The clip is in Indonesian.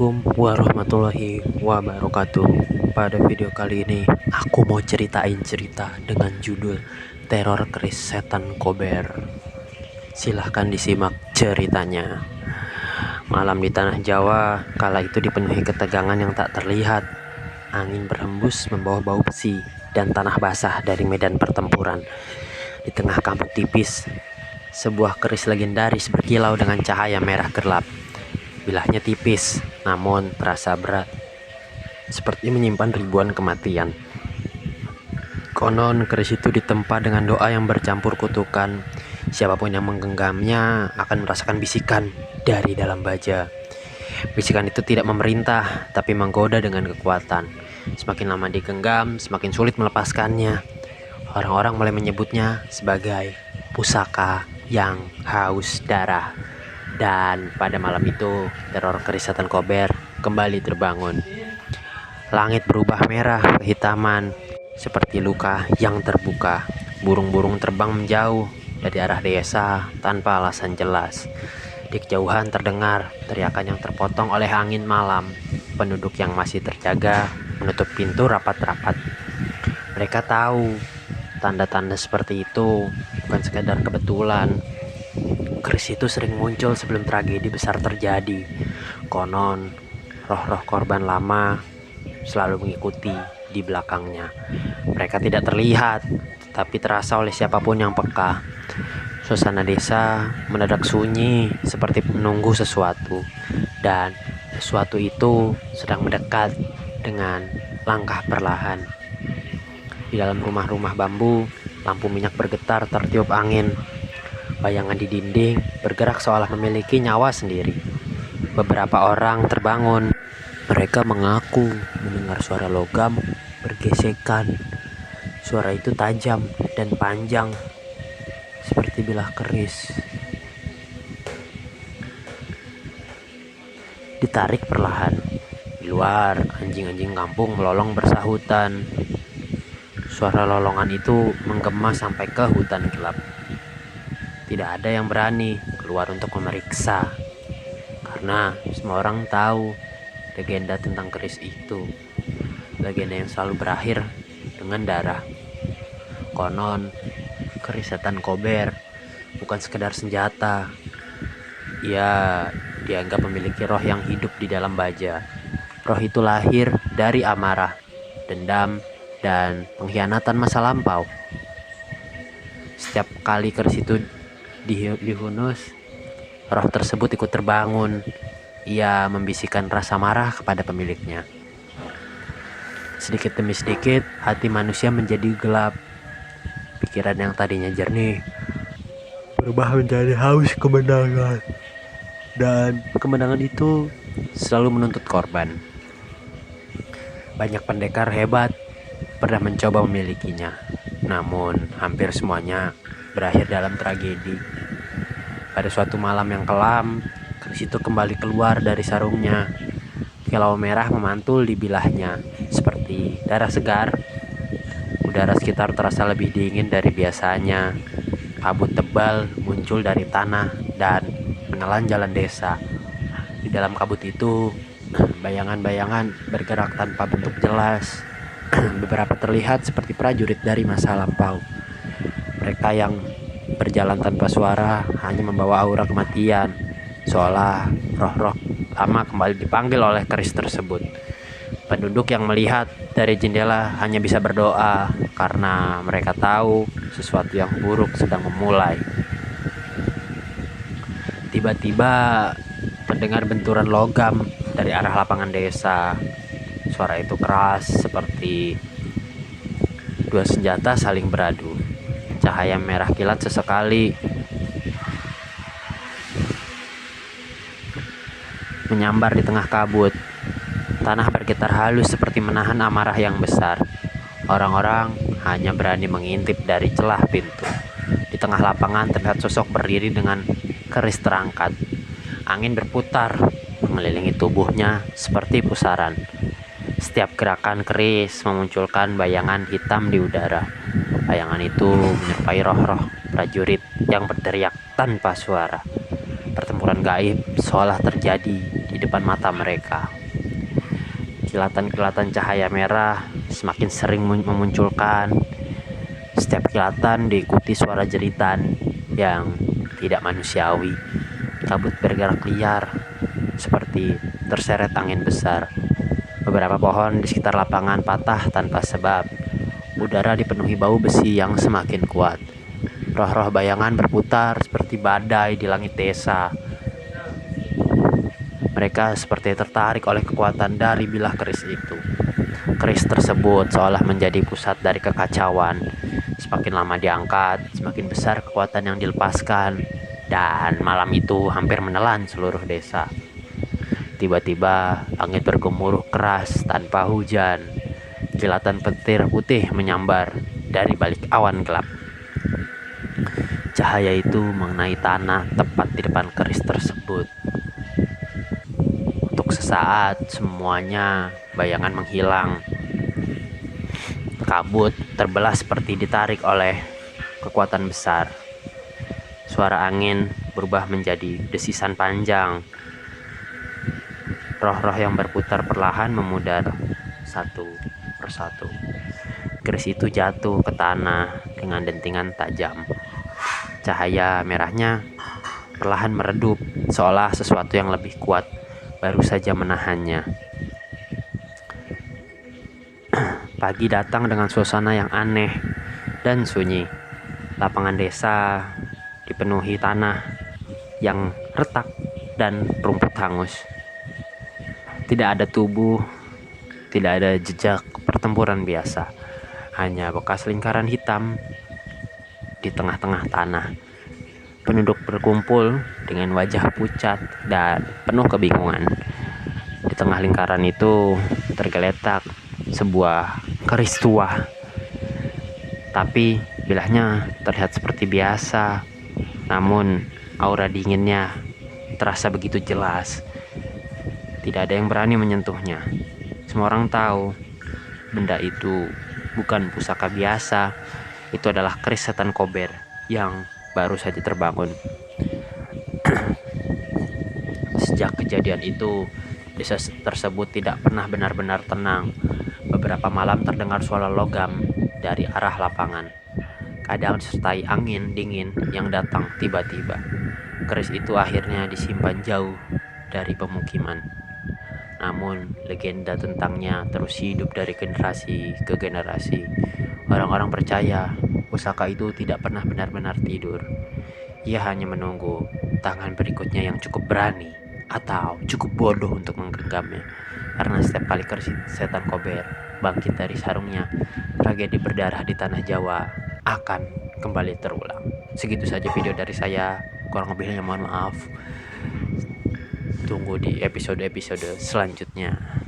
Assalamualaikum warahmatullahi wabarakatuh. Pada video kali ini aku mau ceritain cerita dengan judul Teror Keris Setan Kober. Silahkan disimak ceritanya. Malam di tanah Jawa kala itu dipenuhi ketegangan yang tak terlihat. Angin berhembus membawa bau besi dan tanah basah dari medan pertempuran. Di tengah kabut tipis, sebuah keris legendaris berkilau dengan cahaya merah gelap. Bilahnya tipis, namun terasa berat, seperti menyimpan ribuan kematian. Konon keris itu ditempa dengan doa yang bercampur kutukan. Siapapun yang menggenggamnya akan merasakan bisikan dari dalam baja. Bisikan itu tidak memerintah, tapi menggoda dengan kekuatan. Semakin lama digenggam, semakin sulit melepaskannya. Orang-orang mulai menyebutnya sebagai pusaka yang haus darah. Dan pada malam itu, teror keris Setan Kober kembali terbangun. Langit berubah merah kehitaman, seperti luka yang terbuka. Burung-burung terbang menjauh dari arah desa tanpa alasan jelas. Di kejauhan terdengar teriakan yang terpotong oleh angin malam. Penduduk yang masih terjaga menutup pintu rapat-rapat. Mereka tahu tanda-tanda seperti itu bukan sekadar kebetulan. Keris itu sering muncul sebelum tragedi besar terjadi. Konon, roh-roh korban lama selalu mengikuti di belakangnya. Mereka tidak terlihat, tapi terasa oleh siapapun yang peka. Suasana desa mendadak sunyi, seperti menunggu sesuatu. Dan sesuatu itu sedang mendekat dengan langkah perlahan. Di dalam rumah-rumah bambu, lampu minyak bergetar tertiup angin. Bayangan di dinding bergerak seolah memiliki nyawa sendiri. Beberapa orang terbangun. Mereka mengaku mendengar suara logam bergesekan. Suara itu tajam dan panjang, seperti bilah keris ditarik perlahan. Di luar, anjing-anjing kampung melolong bersahutan. Suara lolongan itu menggema sampai ke hutan gelap. Tidak ada yang berani keluar untuk memeriksa, karena semua orang tahu legenda tentang keris itu. Legenda yang selalu berakhir dengan darah. Konon, keris Setan Kober bukan sekedar senjata. Ia dianggap memiliki roh yang hidup di dalam baja. Roh itu lahir dari amarah, dendam, dan pengkhianatan masa lampau. Setiap kali keris itu dihunus, roh tersebut ikut terbangun. Ia membisikkan rasa marah kepada pemiliknya. Sedikit demi sedikit, hati manusia menjadi gelap. Pikiran yang tadinya jernih berubah menjadi haus kemenangan. Dan kemenangan itu selalu menuntut korban. Banyak pendekar hebat pernah mencoba memilikinya, namun hampir semuanya berakhir dalam tragedi. Pada suatu malam yang kelam, keris itu kembali keluar dari sarungnya. Kilau merah memantul di bilahnya, seperti darah segar. Udara sekitar terasa lebih dingin dari biasanya. Kabut tebal muncul dari tanah dan menelan jalan desa. Di dalam kabut itu, bayangan-bayangan bergerak tanpa bentuk jelas. Beberapa terlihat seperti prajurit dari masa lampau. Mereka yang berjalan tanpa suara hanya membawa aura kematian, seolah roh-roh lama kembali dipanggil oleh keris tersebut. Penduduk yang melihat dari jendela hanya bisa berdoa, karena mereka tahu sesuatu yang buruk sedang memulai. Tiba-tiba mendengar benturan logam dari arah lapangan desa. Suara itu keras, seperti dua senjata saling beradu. Cahaya merah kilat sesekali menyambar di tengah kabut. Tanah bergetar halus seperti menahan amarah yang besar. Orang-orang hanya berani mengintip dari celah pintu. Di tengah lapangan terlihat sosok berdiri dengan keris terangkat. Angin berputar mengelilingi tubuhnya seperti pusaran. Setiap gerakan keris memunculkan bayangan hitam di udara. Bayangan itu menyerupai roh-roh prajurit yang berteriak tanpa suara. Pertempuran gaib seolah terjadi di depan depan mata mereka. Kilatan-kilatan cahaya merah semakin sering memunculkan. Setiap kilatan diikuti suara jeritan yang tidak manusiawi. Kabut bergerak liar seperti terseret angin besar. Beberapa pohon di sekitar lapangan patah tanpa sebab. Udara dipenuhi bau besi yang semakin kuat. Roh-roh bayangan berputar seperti badai di langit desa. Mereka seperti tertarik oleh kekuatan dari bilah keris itu. Keris tersebut seolah menjadi pusat dari kekacauan. Semakin lama diangkat, semakin besar kekuatan yang dilepaskan. Dan malam itu hampir menelan seluruh desa. Tiba-tiba langit bergemuruh keras tanpa hujan. Kilatan petir putih menyambar dari balik awan gelap. Cahaya itu mengenai tanah tepat di depan keris tersebut. Untuk sesaat semuanya bayangan menghilang. Kabut terbelah seperti ditarik oleh kekuatan besar. Suara angin berubah menjadi desisan panjang. Roh-roh yang berputar perlahan memudar satu persatu. Keris itu jatuh ke tanah dengan dentingan tajam. Cahaya merahnya perlahan meredup, seolah sesuatu yang lebih kuat baru saja menahannya. Pagi datang dengan suasana yang aneh dan sunyi. Lapangan desa dipenuhi tanah yang retak dan rumput hangus. Tidak ada tubuh, tidak ada jejak pertempuran biasa. Hanya bekas lingkaran hitam di tengah-tengah tanah. Penduduk berkumpul dengan wajah pucat dan penuh kebingungan. Di tengah lingkaran itu tergeletak sebuah keris tua. Tapi bilahnya terlihat seperti biasa. Namun aura dinginnya terasa begitu jelas. Tidak ada yang berani menyentuhnya. Semua orang tahu benda itu bukan pusaka biasa. Itu adalah keris setan Kober yang baru saja terbangun. Sejak kejadian itu, desa tersebut tidak pernah benar-benar tenang. Beberapa malam terdengar suara logam dari arah lapangan. Kadang disertai angin dingin yang datang tiba-tiba. Keris itu akhirnya disimpan jauh dari pemukiman. Namun, legenda tentangnya terus hidup dari generasi ke generasi. Orang-orang percaya pusaka itu tidak pernah benar-benar tidur. Ia hanya menunggu tangan berikutnya yang cukup berani atau cukup bodoh untuk menggenggamnya. Karena setiap kali keris setan Kober bangkit dari sarungnya, tragedi berdarah di tanah Jawa akan kembali terulang. Segitu saja video dari saya. Kurang lebihnya mohon maaf. Tunggu di episode-episode selanjutnya.